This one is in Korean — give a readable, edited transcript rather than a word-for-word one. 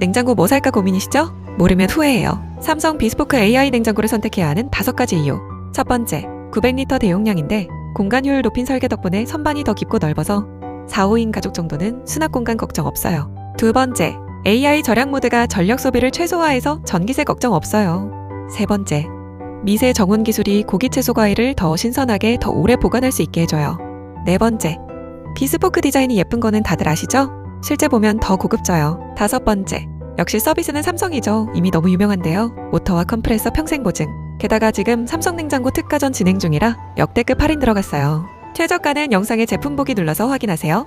냉장고 뭐 살까 고민이시죠? 모르면 후회해요. 삼성 비스포크 AI 냉장고를 선택해야 하는 5가지 이유. 첫 번째, 900리터 대용량인데 공간 효율 높인 설계 덕분에 선반이 더 깊고 넓어서 4, 5인 가족 정도는 수납 공간 걱정 없어요. 두 번째, AI 절약 모드가 전력 소비를 최소화해서 전기세 걱정 없어요. 세 번째, 미세 정원 기술이 고기 채소 과일을 더 신선하게 더 오래 보관할 수 있게 해줘요. 네 번째, 비스포크 디자인이 예쁜 거는 다들 아시죠? 실제 보면 더 고급져요. 다섯 번째, 역시 서비스는 삼성이죠. 이미 너무 유명한데요. 모터와 컴프레서 평생 보증. 게다가 지금 삼성 냉장고 특가전 진행 중이라 역대급 할인 들어갔어요. 최저가는 영상의 제품 보기 눌러서 확인하세요.